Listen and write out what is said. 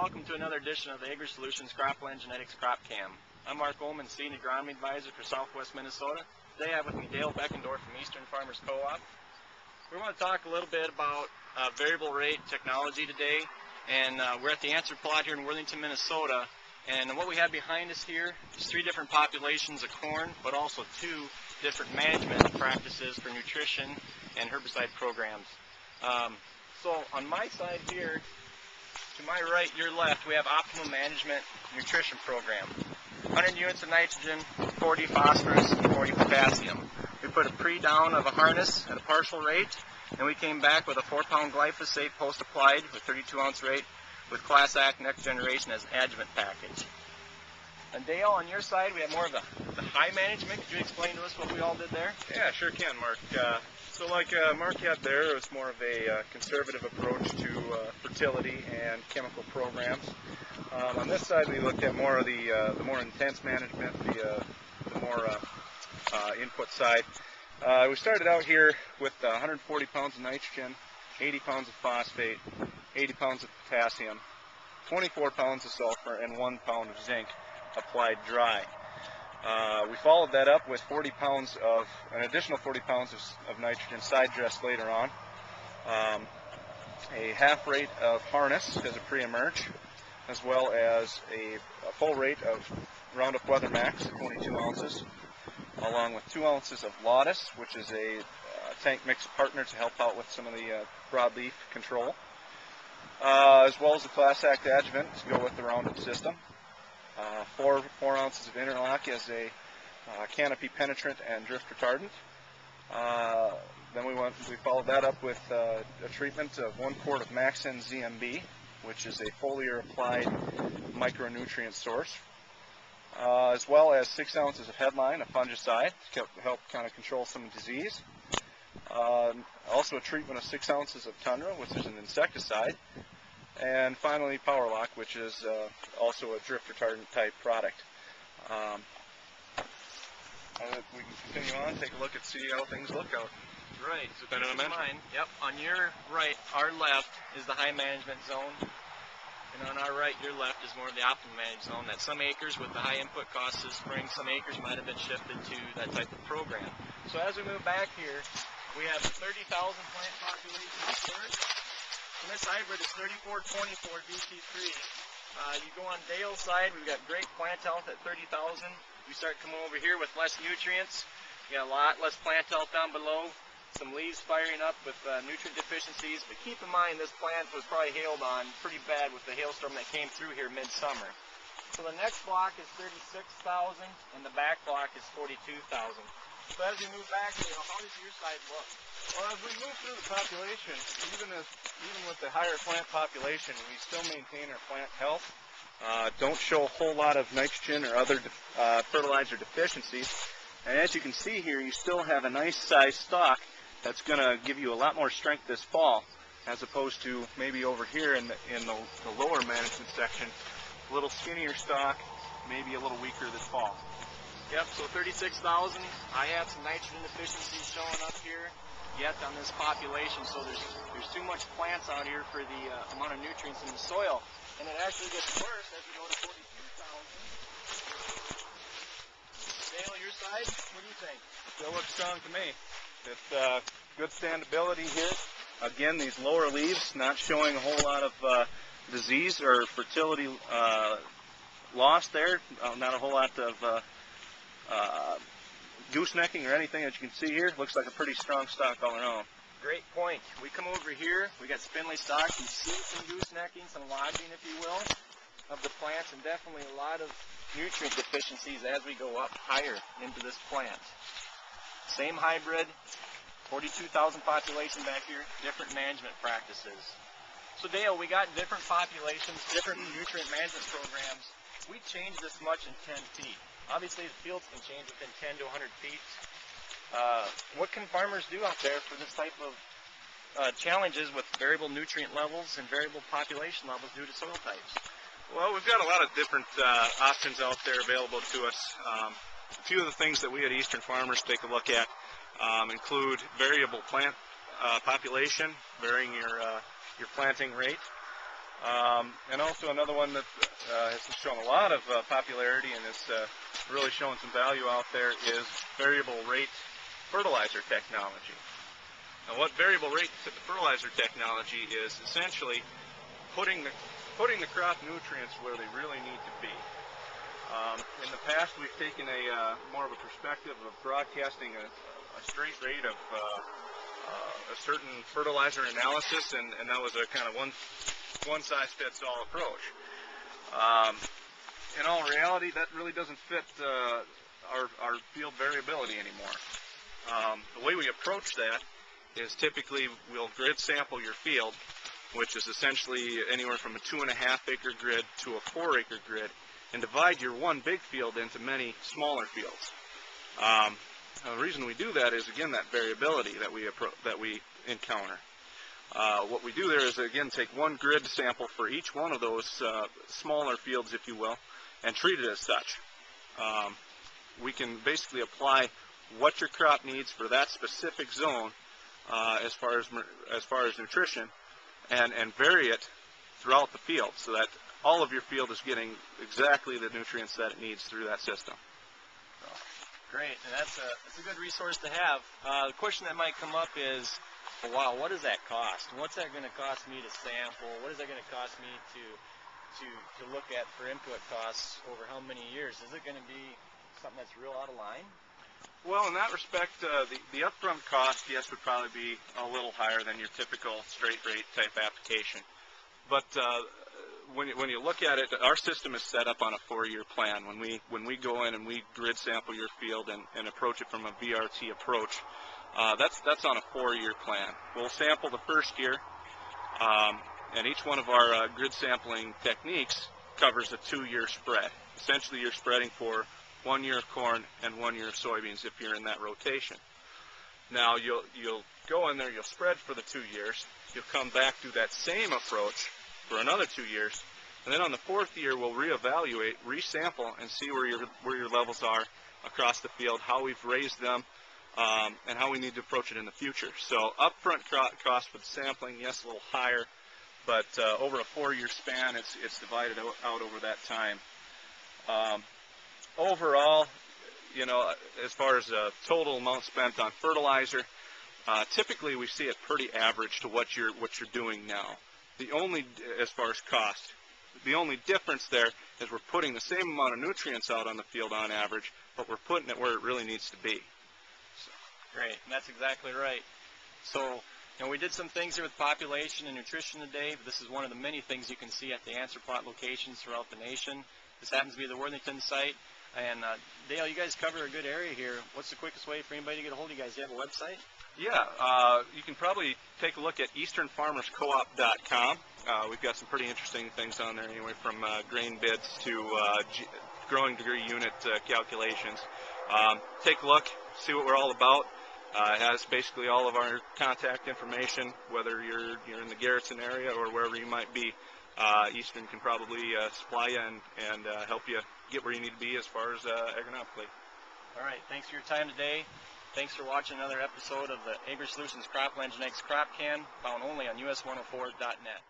welcome to another edition of the AgriSolutions Croplan Genetics Crop Cam. I'm Mark Ullman, Senior Agronomy Advisor for Southwest Minnesota. Today I have with me Dale Beckendorf from Eastern Farmers Co-op. We want to talk a little bit about variable rate technology today, and we're at the Answer Plot here in Worthington, Minnesota. And what we have behind us here is 3 different populations of corn, but also 2 different management practices for nutrition and herbicide programs. So on my side here, to my right, your left, we have Optimum Management Nutrition Program. 100 units of nitrogen, 40 phosphorus, 40 potassium. We put a pre-down of a harness at a partial rate, and we came back with a 4-pound glyphosate post-applied with 32-ounce rate with Class Act Next Generation as an adjuvant package. And Dale, on your side, we have more of the high management. Could you explain to us what we all did there? Yeah, sure can, Mark. So like Mark had there, it was more of a conservative approach to fertility and chemical programs. On this side, we looked at more of the more intense management, the more input side. We started out here with 140 pounds of nitrogen, 80 pounds of phosphate, 80 pounds of potassium, 24 pounds of sulfur, and 1 pound of zinc applied dry. We followed that up with 40 pounds of, an additional 40 pounds of nitrogen side dressed later on. A half rate of harness as a pre-emerge, as well as a full rate of Roundup Weather Max at 22 ounces, along with 2 ounces of Lotus, which is a tank mix partner to help out with some of the broadleaf control, as well as the Class Act adjuvant to go with the Roundup system. 4 ounces of interlock as a canopy penetrant and drift retardant. Then we followed that up with a treatment of 1 quart of Maxen ZMB, which is a foliar applied micronutrient source, as well as 6 ounces of Headline, a fungicide, to help kind of control some disease. Also a treatment of 6 ounces of Tundra, which is an insecticide. And finally, Powerlock, which is also a drift retardant type product. We can continue on, take a look and see how things look out. Right. So keep in mind, yep, on your right, our left is the high management zone, and on our right, your left is more of the optimum managed zone. That some acres with the high input costs this spring, some acres might have been shifted to that type of program. So as we move back here, we have 30,000 plant population first. And this hybrid is 3424 DT3. You go on Dale's side, we've got great plant health at 30,000. We start coming over here with less nutrients. You got a lot less plant health down below. Some leaves firing up with nutrient deficiencies. But keep in mind, this plant was probably hailed on pretty bad with the hailstorm that came through here midsummer. So the next block is 36,000, and the back block is 42,000. So as we move back, how does your side look? Well, as we move through the population, even with the higher plant population, we still maintain our plant health. Don't show a whole lot of nitrogen or other fertilizer deficiencies. And as you can see here, you still have a nice size stalk that's going to give you a lot more strength this fall, as opposed to maybe over here in the lower management section, a little skinnier stalk, maybe a little weaker this fall. Yep, so 36,000. I have some nitrogen deficiencies showing up here yet on this population, so there's too much plants out here for the amount of nutrients in the soil. And it actually gets worse as we go to 42,000. Dale, your side, what do you think? Still looks strong to me. It's good standability here. Again, these lower leaves not showing a whole lot of disease or fertility loss there. Not a whole lot of goosenecking or anything that you can see here. Looks like a pretty strong stalk all in all. Great point. We come over here, we got spindly stalks. You see some goosenecking, some lodging, if you will, of the plants, and definitely a lot of nutrient deficiencies as we go up higher into this plant. Same hybrid, 42,000 population back here, different management practices. So Dale, we got different populations, different nutrient management programs. We changed this much in 10 feet. Obviously, the fields can change within 10 to 100 feet. What can farmers do out there for this type of challenges with variable nutrient levels and variable population levels due to soil types? Well, we've got a lot of different options out there available to us. A few of the things that we at Eastern Farmers take a look at include variable plant population, varying your planting rate. And also another one that has shown a lot of popularity and is really showing some value out there is variable rate fertilizer technology. Now, what variable rate fertilizer technology is essentially putting the crop nutrients where they really need to be. In the past, we've taken more of a perspective of broadcasting a straight rate of a certain fertilizer analysis, and that was a kind of one-size-fits-all approach. In all reality, that really doesn't fit our field variability anymore. The way we approach that is typically we'll grid sample your field, which is essentially anywhere from a 2.5 acre grid to a 4 acre grid, and divide your one big field into many smaller fields. The reason we do that is, again, that variability that we encounter. What we do there is, again, take one grid sample for each one of those smaller fields, if you will, and treat it as such. We can basically apply what your crop needs for that specific zone as far as nutrition, and vary it throughout the field so that all of your field is getting exactly the nutrients that it needs through that system. Great, and that's a good resource to have. The question that might come up is, wow, what does that cost? What's that going to cost me to sample? What is that going to cost me to look at for input costs over how many years? Is it going to be something that's real out of line? Well, in that respect, the upfront cost, yes, would probably be a little higher than your typical straight rate type application. But when you look at it, our system is set up on a 4-year plan. When we go in and we grid sample your field and approach it from a VRT approach, that's on a 4-year plan. We'll sample the first year, and each one of our grid sampling techniques covers a 2-year spread. Essentially, you're spreading for 1 year of corn and 1 year of soybeans if you're in that rotation. Now, you'll go in there, you'll spread for the 2 years, you'll come back to that same approach for another 2 years, and then on the 4th year we'll reevaluate, resample, and see where your levels are across the field, how we've raised them, and how we need to approach it in the future. So upfront cost for the sampling, yes, a little higher, but over a 4-year span, it's divided out over that time. Overall, you know, as far as the total amount spent on fertilizer, typically we see it pretty average to what you're doing now. As far as cost, the only difference there is we're putting the same amount of nutrients out on the field on average, but we're putting it where it really needs to be. So. Great, and that's exactly right. So, you know, we did some things here with population and nutrition today, but this is one of the many things you can see at the answer plot locations throughout the nation. This happens to be the Worthington site. And Dale, you guys cover a good area here. What's the quickest way for anybody to get a hold of you guys? Do you have a website? Yeah, you can probably take a look at easternfarmerscoop.com. We've got some pretty interesting things on there anyway, from grain bids to growing degree unit calculations. Take a look, see what we're all about. It has basically all of our contact information, whether you're in the Garrettson area or wherever you might be. Eastern can probably supply you and help you get where you need to be as far as agronomically. All right, thanks for your time today. Thanks for watching another episode of the AgriSolutions Croplan Genetics Crop Can, found only on US104.net.